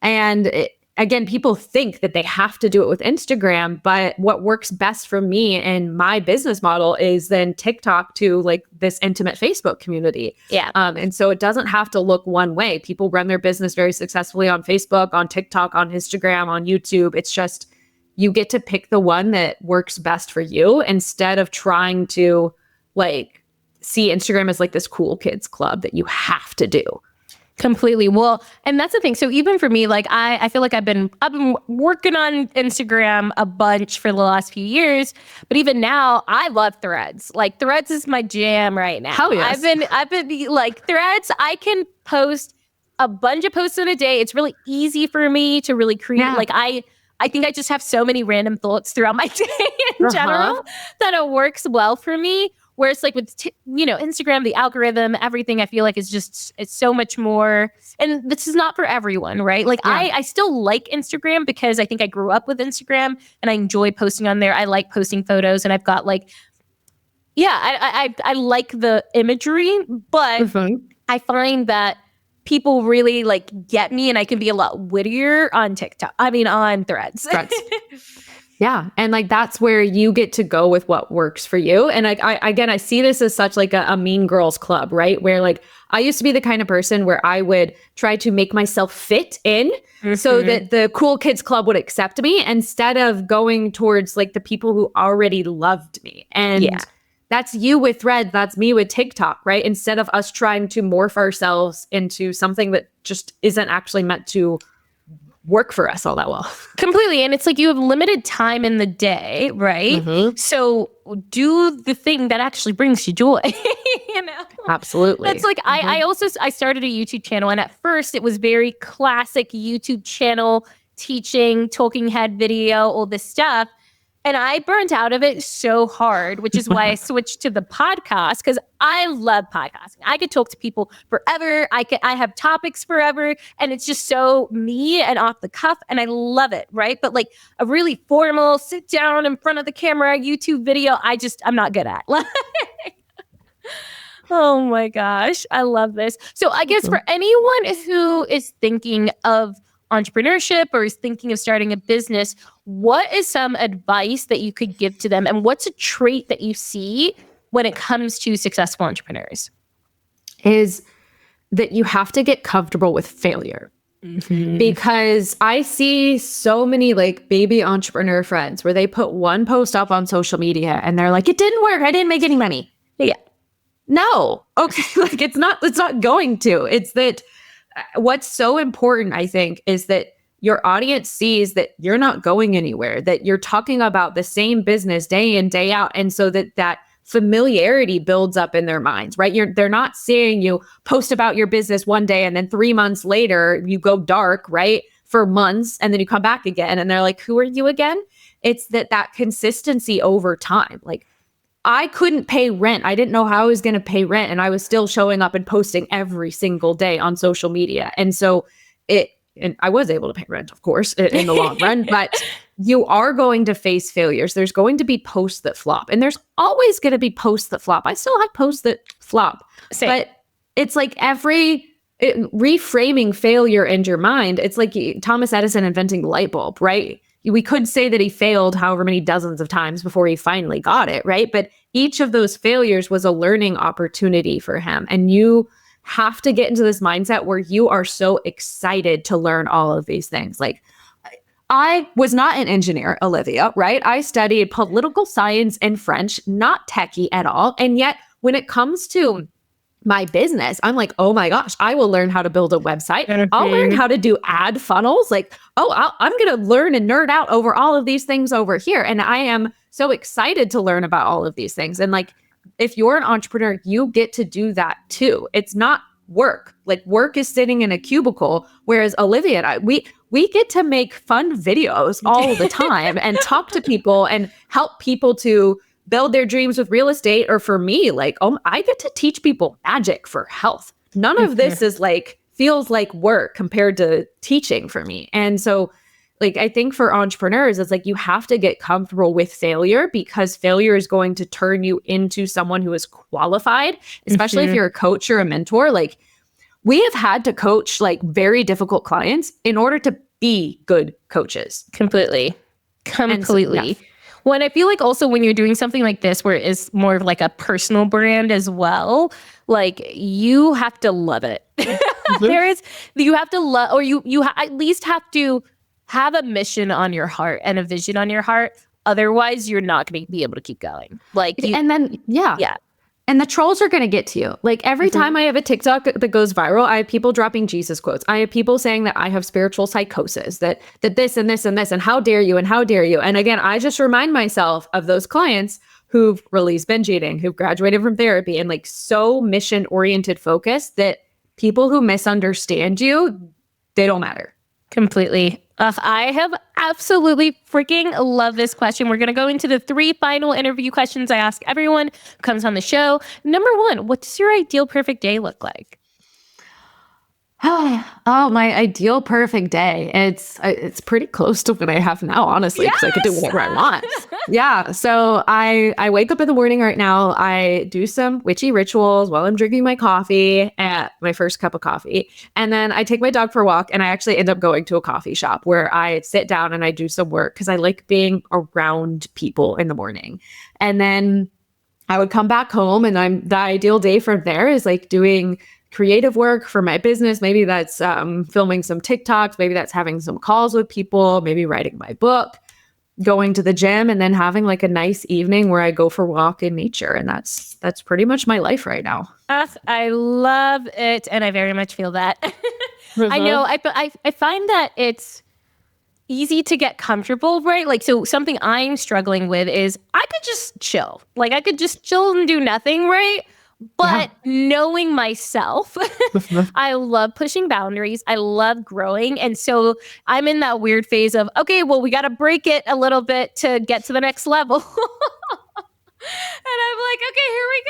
And again, people think that they have to do it with Instagram, but what works best for me and my business model is then TikTok to like this intimate Facebook community. Yeah. And so it doesn't have to look one way. People run their business very successfully on Facebook, on TikTok, on Instagram, on YouTube. It's just, you get to pick the one that works best for you instead of trying to like see Instagram as like this cool kids club that you have to do. Completely. Well, and that's the thing. So even for me, like I feel like I've been working on Instagram a bunch for the last few years, but even now I love Threads. Like Threads is my jam right now. Hell yes. I've been like Threads. I can post a bunch of posts in a day. It's really easy for me to really create. Yeah. Like I think I just have so many random thoughts throughout my day in general that it works well for me. Whereas like with, Instagram, the algorithm, everything I feel like is just, it's so much more. And this is not for everyone, right? Like I still like Instagram because I think I grew up with Instagram and I enjoy posting on there. I like posting photos and I've got like, I like the imagery, but I find that people really like get me and I can be a lot wittier on on Threads. Yeah. And like, that's where you get to go with what works for you. And I see this as such like a mean girls club, right? Where like, I used to be the kind of person where I would try to make myself fit in so that the cool kids club would accept me instead of going towards like the people who already loved me. And that's you with Threads. That's me with TikTok, right? Instead of us trying to morph ourselves into something that just isn't actually meant to work for us all that well. Completely. And it's like you have limited time in the day, right? Mm-hmm. So do the thing that actually brings you joy. Absolutely. It's like I started a YouTube channel, and at first it was very classic YouTube channel, teaching, talking head video, all this stuff. And I burnt out of it so hard, which is why I switched to the podcast, because I love podcasting. I could talk to people forever. I have topics forever, and it's just so me and off the cuff, and I love it, right? But like a really formal sit down in front of the camera YouTube video, I'm not good at. Oh my gosh, I love this. So I guess for anyone who is thinking of entrepreneurship or is thinking of starting a business, what is some advice that you could give to them? And what's a trait that you see when it comes to successful entrepreneurs? Is that you have to get comfortable with failure. Mm-hmm. Because I see so many like baby entrepreneur friends where they put one post up on social media and they're like, it didn't work. I didn't make any money. Yeah. No. Okay. Like it's not going to. It's that what's so important, I think, is that your audience sees that you're not going anywhere, that you're talking about the same business day in, day out. And so that familiarity builds up in their minds, right? They're not seeing you post about your business one day and then 3 months later you go dark, right? For months, and then you come back again and they're like, who are you again? It's that consistency over time. Like, I couldn't pay rent. I didn't know how I was going to pay rent. And I was still showing up and posting every single day on social media. And so and I was able to pay rent, of course, in the long run, but you are going to face failures. There's going to be posts that flop, and there's always going to be posts that flop. I still have posts that flop, but it's like reframing failure in your mind. It's like Thomas Edison inventing the light bulb, right? We could say that he failed however many dozens of times before he finally got it, right? But each of those failures was a learning opportunity for him. And you have to get into this mindset where you are so excited to learn all of these things. Like, I was not an engineer, Olivia, right? I studied political science and French, not techie at all. And yet when it comes to my business, I'm like, oh my gosh, I will learn how to build a website. I'll learn how to do ad funnels. Like, I'm going to learn and nerd out over all of these things over here. And I am so excited to learn about all of these things. And like, if you're an entrepreneur, you get to do that too. It's not work. Like, work is sitting in a cubicle, whereas Olivia and I, we get to make fun videos all the time and talk to people and help people to build their dreams with real estate. Or for me, like, I get to teach people magic for health. None of this is like, feels like work compared to teaching for me. And so like, I think for entrepreneurs, it's like, you have to get comfortable with failure, because failure is going to turn you into someone who is qualified, especially if you're a coach or a mentor. Like, we have had to coach like very difficult clients in order to be good coaches. Completely. So, yeah. When I feel like also when you're doing something like this, where it's more of like a personal brand as well, like, you have to love it. You have to love, or you at least have to have a mission on your heart and a vision on your heart. Otherwise, you're not going to be able to keep going. Like, yeah. And the trolls are going to get to you. Like, every time I have a TikTok that goes viral, I have people dropping Jesus quotes. I have people saying that I have spiritual psychosis, that this and this and this, and how dare you, and how dare you. And again, I just remind myself of those clients who've released binge eating, who've graduated from therapy, and like, so mission-oriented focused that people who misunderstand you, they don't matter. Completely. I have absolutely freaking love this question. We're going to go into the 3 final interview questions I ask everyone who comes on the show. Number 1, what does your ideal perfect day look like? Oh, my ideal perfect day. It's pretty close to what I have now, honestly, because I can do whatever I want. Yeah. So I wake up in the morning right now. I do some witchy rituals while I'm drinking my coffee, at my first cup of coffee. And then I take my dog for a walk, and I actually end up going to a coffee shop where I sit down and I do some work, because I like being around people in the morning. And then I would come back home, and the ideal day from there is like doing creative work for my business. Maybe that's filming some TikToks. Maybe that's having some calls with people, maybe writing my book, going to the gym, and then having like a nice evening where I go for a walk in nature. And that's pretty much my life right now. I love it. And I very much feel that. I know. I find that it's easy to get comfortable, right? Like, so something I'm struggling with is I could just chill. Like, I could just chill and do nothing, right? But knowing myself, I love pushing boundaries. I love growing. And so I'm in that weird phase of, okay, well, we got to break it a little bit to get to the next level. And I'm like, okay, here we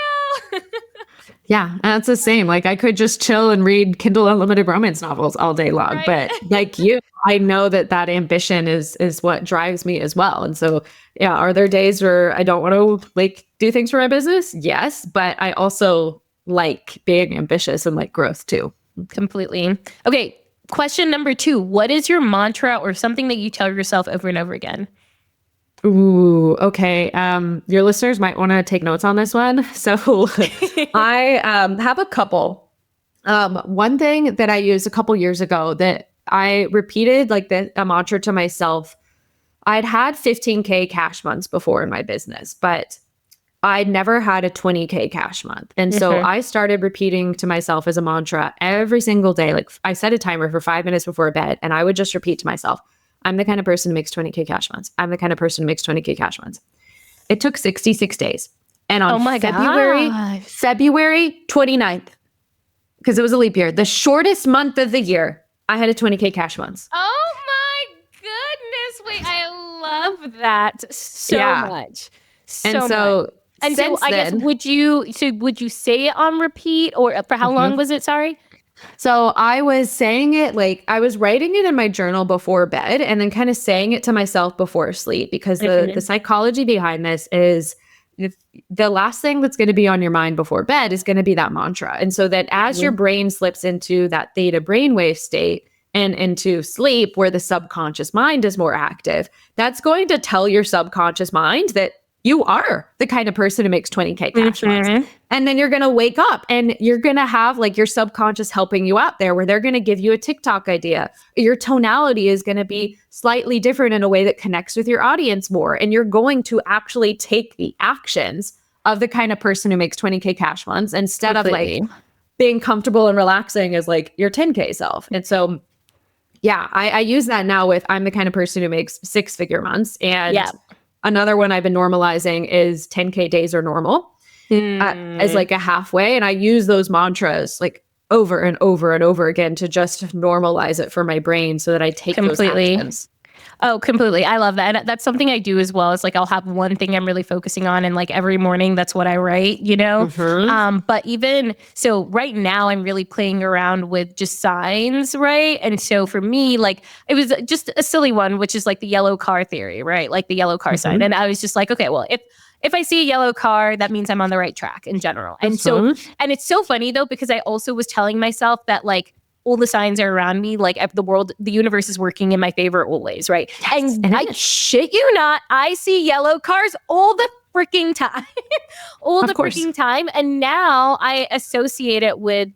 go. Yeah, that's the same. Like, I could just chill and read Kindle Unlimited romance novels all day long. Right? But like you, I know that ambition is what drives me as well. And so, yeah, are there days where I don't want to like do things for my business? Yes, but I also like being ambitious and like growth too. Completely. Okay, question number 2. What is your mantra or something that you tell yourself over and over again? Ooh, okay. Your listeners might want to take notes on this one. So I have a couple. One thing that I used a couple years ago that I repeated like a mantra to myself. I'd had 15K cash months before in my business, but I never had a 20K cash month. And so I started repeating to myself as a mantra every single day. Like I set a timer for 5 minutes before bed, and I would just repeat to myself, I'm the kind of person who makes 20K cash months. I'm the kind of person who makes 20K cash months. It took 66 days. And on February 29th, because it was a leap year, the shortest month of the year, I had a 20K cash months. Oh my goodness. Wait, I love that so much. And so I guess would you say it on repeat, or for how long was it? Sorry. So I was saying it, like I was writing it in my journal before bed and then kind of saying it to myself before sleep, because the psychology behind this is the last thing that's going to be on your mind before bed is going to be that mantra. And so that as your brain slips into that theta brainwave state and into sleep where the subconscious mind is more active, that's going to tell your subconscious mind that you are the kind of person who makes 20K cash months. And then you're going to wake up and you're going to have like your subconscious helping you out there, where they're going to give you a TikTok idea. Your tonality is going to be slightly different in a way that connects with your audience more. And you're going to actually take the actions of the kind of person who makes 20K cash months instead of like being comfortable and relaxing as like your 10K self. And so, yeah, I use that now with I'm the kind of person who makes 6-figure months. And another one I've been normalizing is 10K days are normal as like a halfway. And I use those mantras like over and over and over again to just normalize it for my brain so that I take those actions. Oh, completely. I love that. And that's something I do as well. Is like I'll have one thing I'm really focusing on, and like every morning that's what I write, you know? But even so right now I'm really playing around with just signs, right? And so for me, like it was just a silly one, which is like the yellow car theory, right? Like the yellow car sign. And I was just like, okay, well, if I see a yellow car, that means I'm on the right track in general. And so, and it's so funny though, because I also was telling myself that like, all the signs are around me, like the universe is working in my favor always, right? Yes, and I shit you not, I see yellow cars all the freaking time. Freaking time. And now I associate it with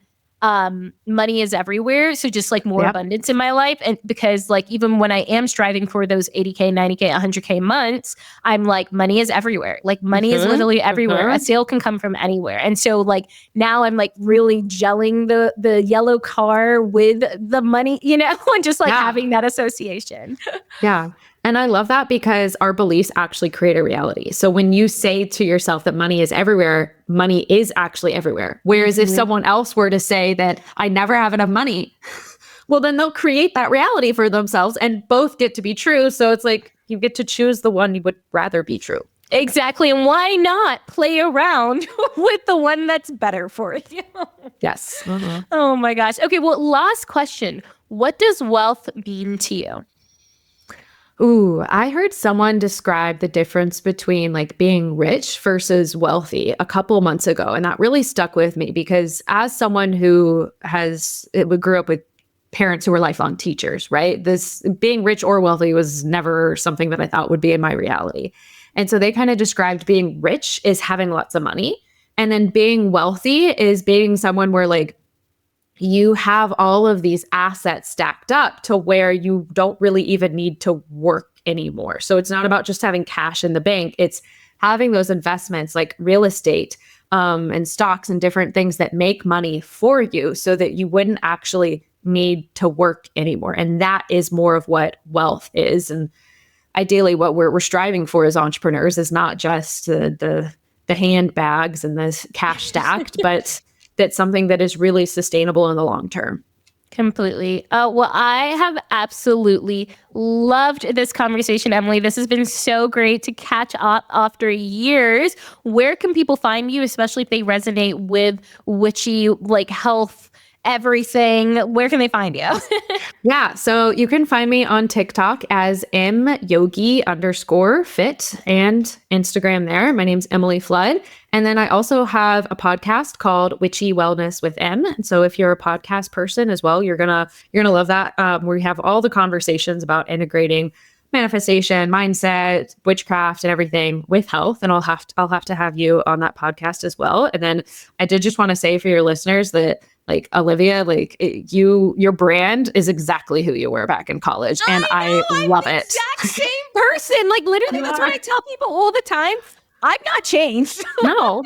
money is everywhere. So just like more abundance in my life. And because like, even when I am striving for those 80K, 90K, 100K months, I'm like, money is everywhere. Like money is literally everywhere. A sale can come from anywhere. And so like, now I'm like really gelling the yellow car with the money, you know, and just like having that association. Yeah. And I love that because our beliefs actually create a reality. So when you say to yourself that money is everywhere, money is actually everywhere. Whereas if someone else were to say that I never have enough money, well, then they'll create that reality for themselves and both get to be true. So it's like you get to choose the one you would rather be true. Exactly. And why not play around with the one that's better for you? Yes. Oh my gosh. Okay. Well, last question. What does wealth mean to you? Ooh, I heard someone describe the difference between like being rich versus wealthy a couple months ago. And that really stuck with me because as someone who grew up with parents who were lifelong teachers, right? This being rich or wealthy was never something that I thought would be in my reality. And so they kind of described being rich is having lots of money. And then being wealthy is being someone where like, you have all of these assets stacked up to where you don't really even need to work anymore. So it's not about just having cash in the bank. It's having those investments like real estate and stocks and different things that make money for you so that you wouldn't actually need to work anymore. And that is more of what wealth is. And ideally what we're striving for as entrepreneurs is not just the handbags and the cash stacked, but that's something that is really sustainable in the long term. Completely. Well, I have absolutely loved this conversation, Emily. This has been so great to catch up after years. Where can people find you, especially if they resonate with witchy, like health, everything? Where can they find you? Yeah. So you can find me on TikTok as myogi_fit and Instagram there. My name's Emily Flood. And then I also have a podcast called Witchy Wellness with M. And so if you're a podcast person as well, you're gonna love that. Where we have all the conversations about integrating manifestation, mindset, witchcraft, and everything with health. And I'll have to have you on that podcast as well. And then I did just want to say for your listeners that like Olivia, like your brand is exactly who you were back in college. And I love it. Exact same person. Like literally, that's what I tell people all the time. I'm not changed. No.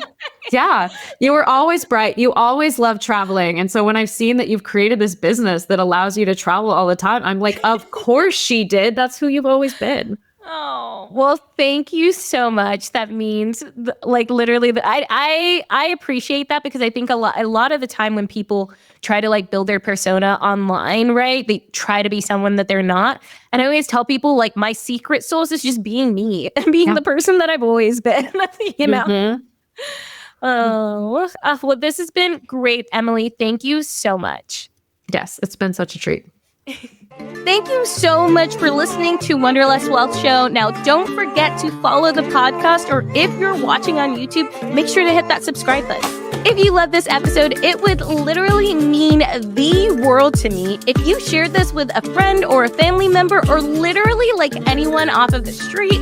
Yeah. You were always bright. You always loved traveling. And so when I've seen that you've created this business that allows you to travel all the time, I'm like, of course she did. That's who you've always been. Oh, well, thank you so much. That means like literally I appreciate that because I think a lot of the time when people try to like build their persona online, right? They try to be someone that they're not. And I always tell people like my secret sauce is just being me and being the person that I've always been, you know? Mm-hmm. Well, this has been great, Emily. Thank you so much. Yes, it's been such a treat. Thank you so much for listening to Wanderlust Wealth Show. Now, don't forget to follow the podcast, or if you're watching on YouTube, make sure to hit that subscribe button. If you love this episode, it would literally mean the world to me if you shared this with a friend or a family member or literally like anyone off of the street.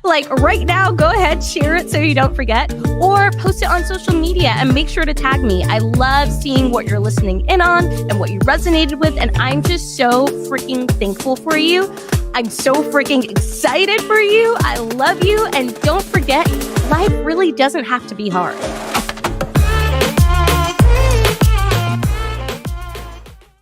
Like right now, go ahead, share it so you don't forget, or post it on social media and make sure to tag me. I love seeing what you're listening in on and what you resonated with, and I'm just so freaking thankful for you. I'm so freaking excited for you. I love you, and don't forget, life really doesn't have to be hard.